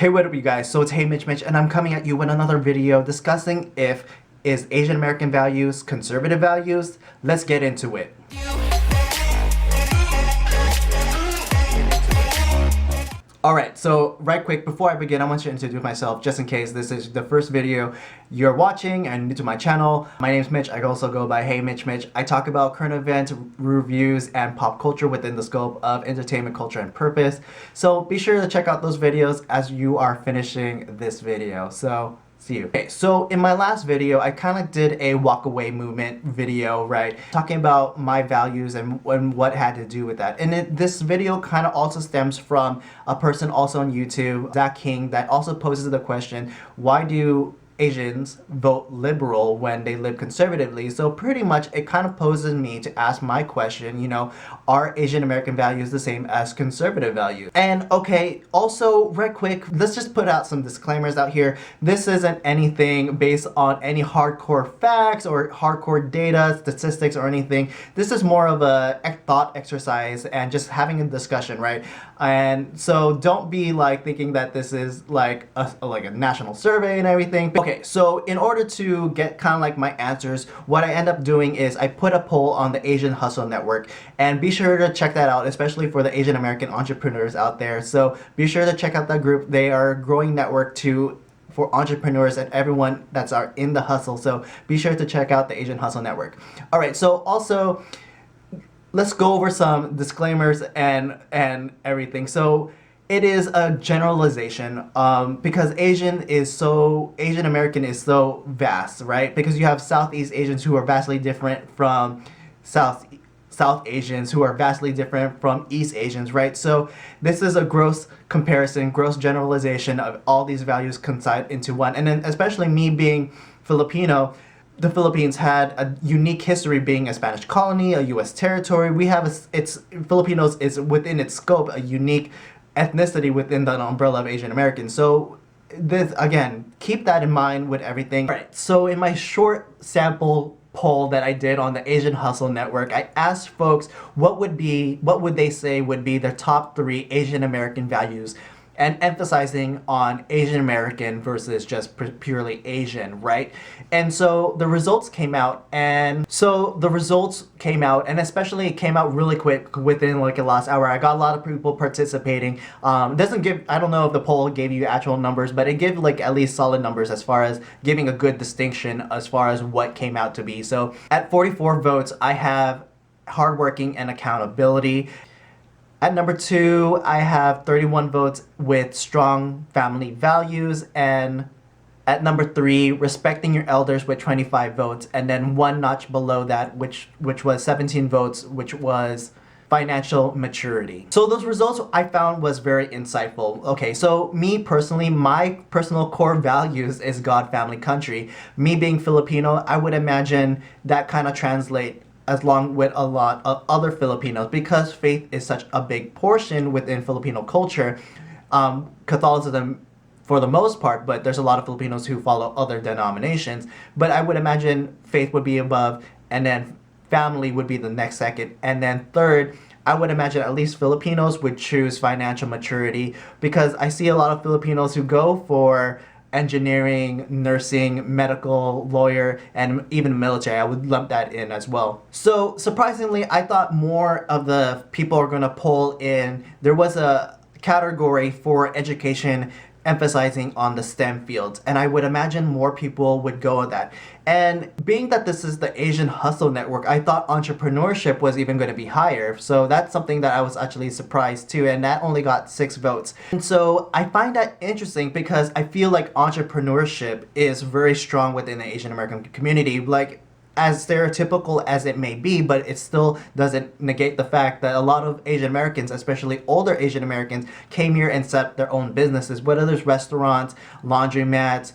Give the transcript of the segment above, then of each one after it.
Hey, what up you guys? So it's Hey Mitch, and I'm coming at you with another video discussing if is Asian American values conservative values. Let's get into it. Alright, so right quick, before I begin, I want to introduce myself just in case this is the first video you're watching and new to my channel. My name is Mitch. I also go by Hey Mitch. I talk about current events, reviews, and pop culture within the scope of entertainment, culture, and purpose. So be sure to check out those videos as you are finishing this video. So see you. Okay, so in my last video, I kind of did a walk away movement video, right? Talking about my values and what had to do with that. And this video kind of also stems from a person also on YouTube, Zach King, that also poses the question, why do Asians vote liberal when they live conservatively? So pretty much it kind of poses me to ask my question, you know, are Asian American values the same as conservative values? And okay, also right quick, let's just put out some disclaimers out here. This isn't anything based on any hardcore facts or hardcore data, statistics, or anything. This is more of a thought exercise and just having a discussion, right? And so don't be like thinking that this is like a national survey and everything. Okay, so in order to get kind of like my answers, what I end up doing is I put a poll on the Asian Hustle Network, and be sure to check that out, especially for the Asian American entrepreneurs out there. So be sure to check out that group. They are a growing network for entrepreneurs and everyone that's in the hustle. So be sure to check out the Asian Hustle Network. All right, so also let's go over some disclaimers and everything. So it is a generalization because Asian American is so vast, right? Because you have Southeast Asians who are vastly different from South Asians who are vastly different from East Asians, right? So this is a gross comparison, gross generalization of all these values combined into one. And then especially me being Filipino, the Philippines had a unique history being a Spanish colony, a U.S. territory. Filipinos is within its scope a unique ethnicity within the umbrella of Asian Americans. So this, again, keep that in mind with everything. All right, so in my short sample poll that I did on the Asian Hustle Network, I asked folks what would they say would be their top 3 Asian American values, and emphasizing on Asian American versus just purely Asian, right? And so the results came out, and especially it came out really quick within like the last hour. I got a lot of people participating. I don't know if the poll gave you actual numbers, but it gave like at least solid numbers as far as giving a good distinction as far as what came out to be. So at 44 votes, I have hardworking and accountability. At number 2, I have 31 votes with strong family values, and at number 3, respecting your elders with 25 votes, and then one notch below that, which was 17 votes, which was financial maturity. So those results I found was very insightful. Okay, so me personally, my personal core values is God, family, country. Me being Filipino, I would imagine that kind of translate along with a lot of other Filipinos, because faith is such a big portion within Filipino culture. Catholicism for the most part, but there's a lot of Filipinos who follow other denominations. But I would imagine faith would be above, and then family would be the next second, and then third, I would imagine at least Filipinos would choose financial maturity, because I see a lot of Filipinos who go for engineering, nursing, medical, lawyer, and even military. I would lump that in as well. So surprisingly, I thought more of the people are going to pull in. There was a category for education emphasizing on the STEM fields, and I would imagine more people would go with that. And being that this is the Asian Hustle Network, I thought entrepreneurship was even going to be higher. So that's something that I was actually surprised too, and that only got 6 votes. And so I find that interesting because I feel like entrepreneurship is very strong within the Asian American community. Like, as stereotypical as it may be, but it still doesn't negate the fact that a lot of Asian Americans, especially older Asian Americans, came here and set their own businesses, whether there's restaurants, laundromats,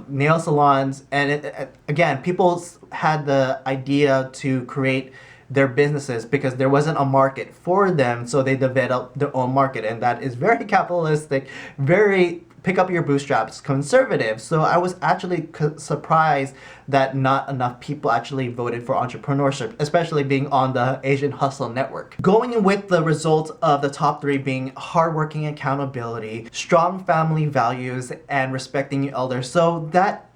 nail salons, and again, people had the idea to create their businesses because there wasn't a market for them, so they developed their own market, and that is very capitalistic, very pick up your bootstraps conservative. So I was actually surprised that not enough people actually voted for entrepreneurship, especially being on the Asian Hustle Network. Going in with the results of the top 3 being hardworking accountability, strong family values, and respecting your elders. So that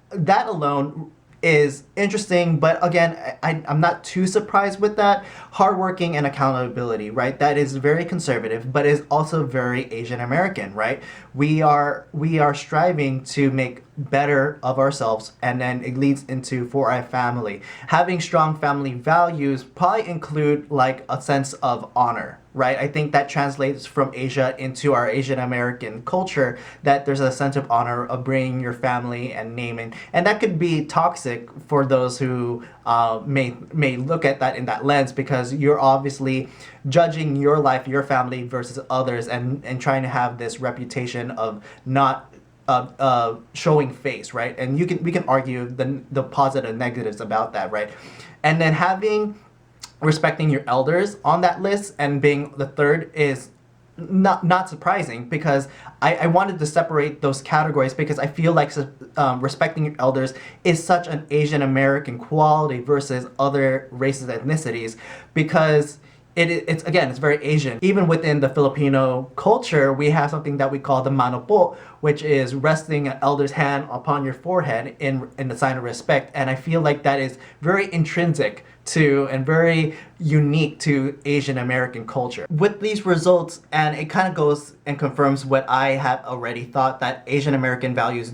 alone is interesting, but again, I'm not too surprised with that. Hardworking and accountability, right? That is very conservative, but is also very Asian American, right? We are striving to make better of ourselves, and then it leads into for our family. Having strong family values probably include like a sense of honor, right? I think that translates from Asia into our Asian American culture, that there's a sense of honor of bringing your family and naming, and that could be toxic for those who may look at that in that lens, because you're obviously judging your life, your family versus others, and trying to have this reputation of not showing face, right? And we can argue the positive and negatives about that, right? And then respecting your elders on that list and being the third is not surprising, because I wanted to separate those categories, because I feel like respecting your elders is such an Asian American quality versus other races and ethnicities, because it's very Asian. Even within the Filipino culture, we have something that we call the mano po, which is resting an elder's hand upon your forehead in the sign of respect. And I feel like that is very intrinsic to and very unique to Asian American culture. With these results, and it kind of goes and confirms what I have already thought, that Asian American values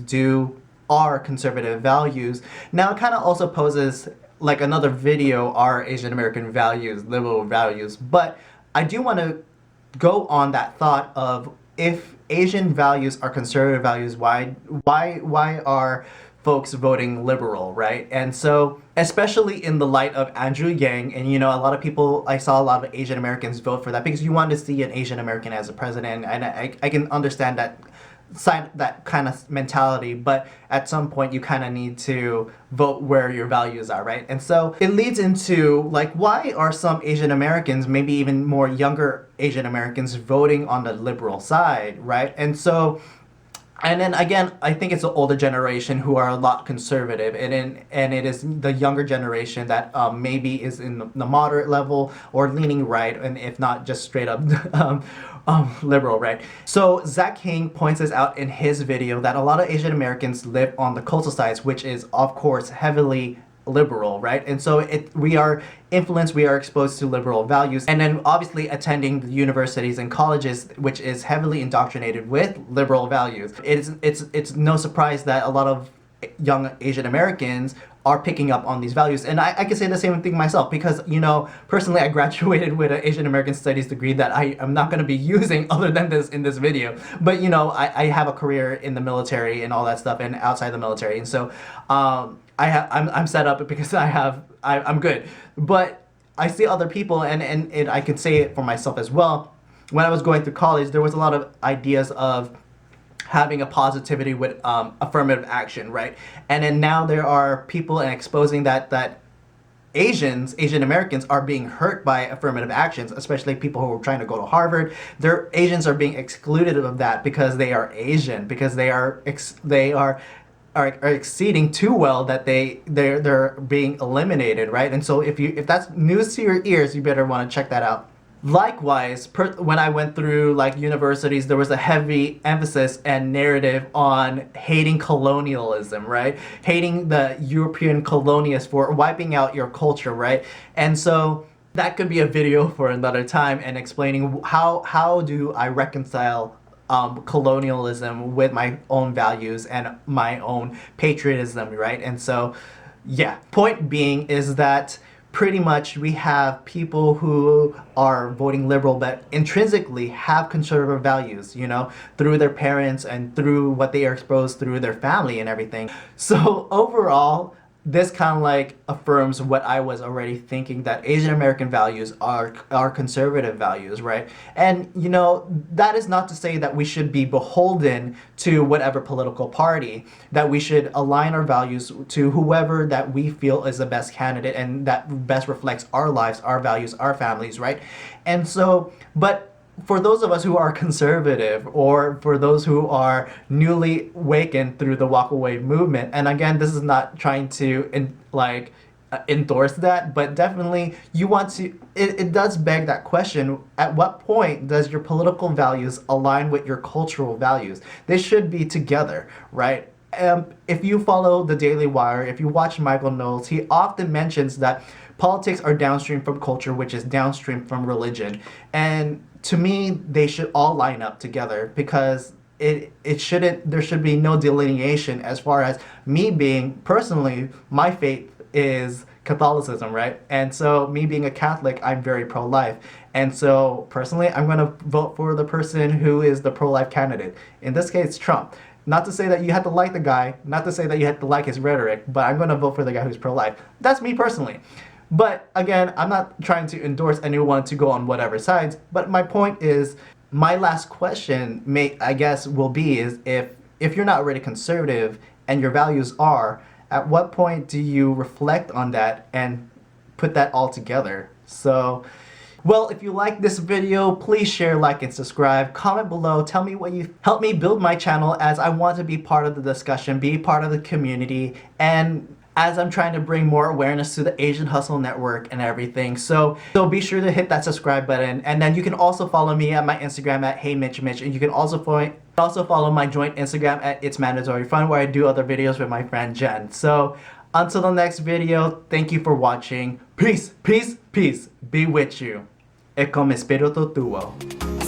are conservative values. Now it kind of also poses like another video, are Asian American values liberal values? But I do want to go on that thought of, if Asian values are conservative values, why are folks voting liberal, right? And so, especially in the light of Andrew Yang, and I saw a lot of Asian Americans vote for that because you want to see an Asian American as a president, and I can understand that kind of mentality, but at some point you kind of need to vote where your values are, right? And so it leads into like, why are some Asian Americans, maybe even more younger Asian Americans, voting on the liberal side, right? And then again, I think it's the older generation who are a lot conservative, and it is the younger generation that maybe is in the moderate level or leaning right, and if not just straight up liberal, right? So Zach King points this out in his video, that a lot of Asian Americans live on the coastal sides, which is of course heavily liberal, right? And so we are influenced, we are exposed to liberal values, and then obviously attending the universities and colleges, which is heavily indoctrinated with liberal values. It's no surprise that a lot of young Asian Americans are picking up on these values. And I can say the same thing myself, because personally I graduated with an Asian American Studies degree that I am not going to be using other than this in this video. But I have a career in the military and all that stuff, and outside the military, and so I'm set up because I'm good. But I see other people, and I can say it for myself as well. When I was going through college, there was a lot of ideas of having a positivity with affirmative action, right? And then now there are people exposing that Asian Americans are being hurt by affirmative actions, especially people who are trying to go to Harvard. Asians are being excluded of that because they are Asian, because they are exceeding too well, that they're being eliminated, right? And so if that's news to your ears, you better want to check that out. Likewise, when I went through like universities, there was a heavy emphasis and narrative on hating colonialism, right? Hating the European colonialists for wiping out your culture, right? And so that could be a video for another time, and explaining how do I reconcile colonialism with my own values and my own patriotism, right? And so, yeah, point being is that pretty much we have people who are voting liberal but intrinsically have conservative values, through their parents and through what they are exposed through their family and everything. So overall, this kind of like affirms what I was already thinking, that Asian American values are conservative values, right? And that is not to say that we should be beholden to whatever political party, that we should align our values to whoever that we feel is the best candidate and that best reflects our lives, our values, our families, right? And so, but for those of us who are conservative, or for those who are newly awakened through the walk away movement, and again, this is not trying to endorse that, but definitely you want to, it does beg that question: at what point does your political values align with your cultural values? They should be together, right? If you follow the Daily Wire, if you watch Michael Knowles, he often mentions that politics are downstream from culture, which is downstream from religion. And to me, they should all line up together, because it shouldn't, there should be no delineation. As far as me being personally, my faith is Catholicism, right? And so me being a Catholic, I'm very pro-life. And so personally, I'm going to vote for the person who is the pro-life candidate. In this case, Trump. Not to say that you have to like the guy, not to say that you have to like his rhetoric, but I'm going to vote for the guy who's pro-life. That's me personally. But again, I'm not trying to endorse anyone to go on whatever sides, but my point is, my last question will be is, if you're not already conservative and your values are, at what point do you reflect on that and put that all together? So, well, if you like this video, please share, like, and subscribe. Comment below. Tell me what you help me build my channel, as I want to be part of the discussion, be part of the community, and as I'm trying to bring more awareness to the Asian Hustle Network and everything. So be sure to hit that subscribe button, and then you can also follow me at my Instagram at HeyMitchMitch, and you can also follow my joint Instagram at It's Mandatory Fun, where I do other videos with my friend Jen. So until the next video, thank you for watching. Peace, peace, peace be with you. E come spirito tuo.